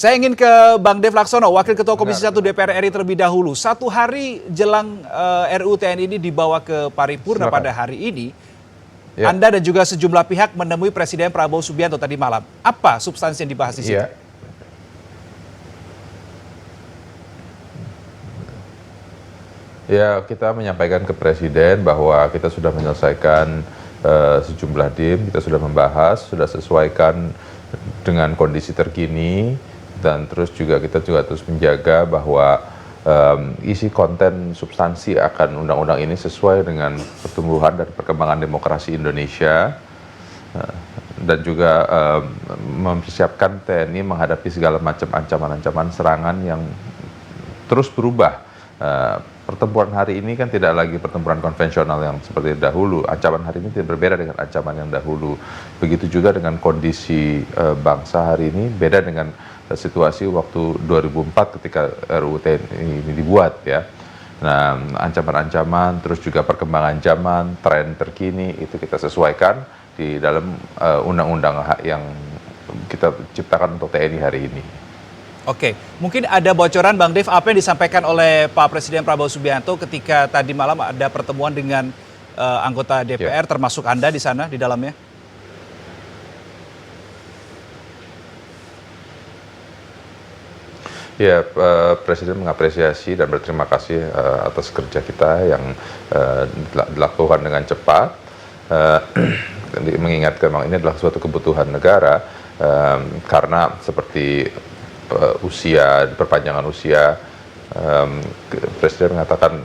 Saya ingin ke Bang Dev Laksono, Wakil Ketua Komisi 1 DPR RI terlebih dahulu. Satu hari jelang RUU TNI ini dibawa ke paripurna pada hari ini, Anda dan juga sejumlah pihak menemui Presiden Prabowo Subianto tadi malam. Apa substansi yang dibahas di situ? Ya, kita menyampaikan ke Presiden bahwa kita sudah menyelesaikan sejumlah DIM, kita sudah membahas, sudah sesuaikan dengan kondisi terkini, dan terus juga kita terus menjaga bahwa isi konten substansi akan undang-undang ini sesuai dengan pertumbuhan dan perkembangan demokrasi Indonesia, dan juga mempersiapkan TNI menghadapi segala macam ancaman-ancaman serangan yang terus berubah. Pertempuran hari ini kan tidak lagi pertempuran konvensional yang seperti dahulu. Ancaman hari ini tidak berbeda dengan ancaman yang dahulu. Begitu juga dengan kondisi bangsa hari ini, beda dengan situasi waktu 2004 ketika RUU TNI ini dibuat, ya. Nah, ancaman-ancaman, terus juga perkembangan zaman, tren terkini, itu kita sesuaikan di dalam undang-undang yang kita ciptakan untuk TNI hari ini. Oke, mungkin ada bocoran Bang Dev apa yang disampaikan oleh Pak Presiden Prabowo Subianto ketika tadi malam ada pertemuan dengan anggota DPR, termasuk Anda di sana, di dalamnya? Ya, Presiden mengapresiasi dan berterima kasih atas kerja kita yang dilakukan dengan cepat. Mengingatkan memang ini adalah suatu kebutuhan negara, karena seperti usia, perpanjangan usia, Presiden mengatakan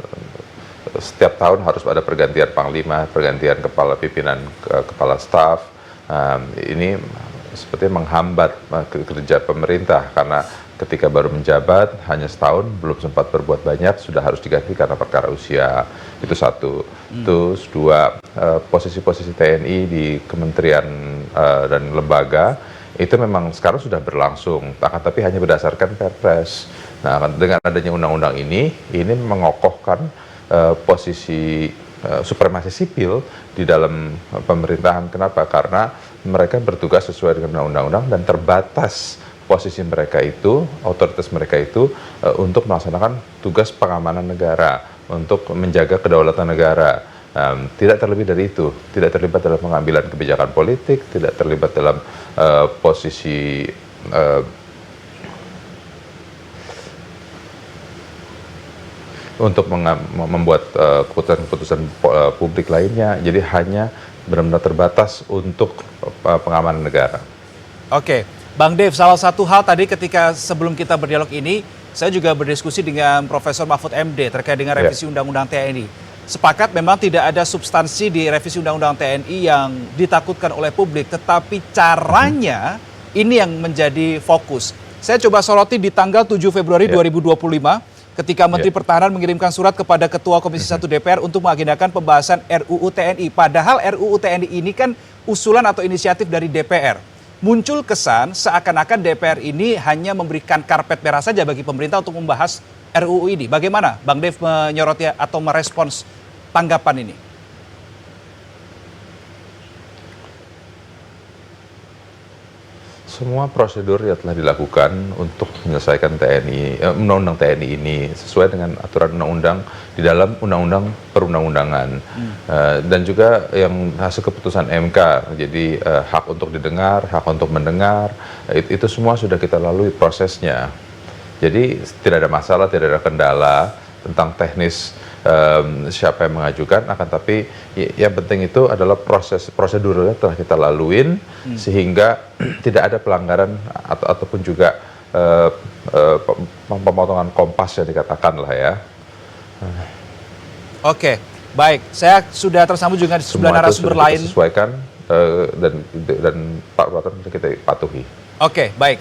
setiap tahun harus ada pergantian panglima, pergantian kepala pimpinan, kepala staf. Ini sepertinya menghambat kerja pemerintah, karena ketika baru menjabat hanya setahun belum sempat berbuat banyak, sudah harus diganti karena perkara usia. Itu satu. Terus dua, posisi-posisi TNI di kementerian dan lembaga itu memang sekarang sudah berlangsung, tapi hanya berdasarkan Perpres. Nah, dengan adanya undang-undang ini mengokohkan posisi supremasi sipil di dalam pemerintahan. Kenapa? Karena mereka bertugas sesuai dengan undang-undang dan terbatas posisi mereka itu, otoritas mereka itu untuk melaksanakan tugas pengamanan negara, untuk menjaga kedaulatan negara. Tidak terlebih dari itu, tidak terlibat dalam pengambilan kebijakan politik, tidak terlibat dalam posisi untuk membuat keputusan-keputusan publik lainnya. Jadi hanya benar-benar terbatas untuk pengamanan negara. Oke, Bang Dev, salah satu hal tadi ketika sebelum kita berdialog ini, saya juga berdiskusi dengan Profesor Mahfud MD terkait dengan revisi Undang-Undang TNI. Sepakat memang tidak ada substansi di revisi Undang-Undang TNI yang ditakutkan oleh publik, tetapi caranya ini yang menjadi fokus. Saya coba soroti di tanggal 7 Februari 2025, ketika Menteri Pertahanan mengirimkan surat kepada Ketua Komisi 1 DPR untuk mengagendakan pembahasan RUU TNI. Padahal RUU TNI ini kan usulan atau inisiatif dari DPR. Muncul kesan seakan-akan DPR ini hanya memberikan karpet merah saja bagi pemerintah untuk membahas RUU ini. Bagaimana Bang Dev menyoroti atau merespons tanggapan ini? Semua prosedur yang telah dilakukan untuk menyelesaikan undang-undang TNI ini sesuai dengan aturan undang-undang di dalam undang-undang perundang-undangan, dan juga yang hasil keputusan MK. Jadi hak untuk didengar, hak untuk mendengar, itu semua sudah kita lalui prosesnya. Jadi tidak ada masalah, tidak ada kendala tentang teknis siapa yang mengajukan, akan tapi yang penting itu adalah prosedurnya telah kita laluin, sehingga tidak ada pelanggaran ataupun juga pemotongan kompas yang dikatakan lah, ya. Oke, baik. Saya sudah tersambung juga di sebelah narasumber lain. Kita sesuaikan dan Pak Peraturan kita patuhi. Oke, baik.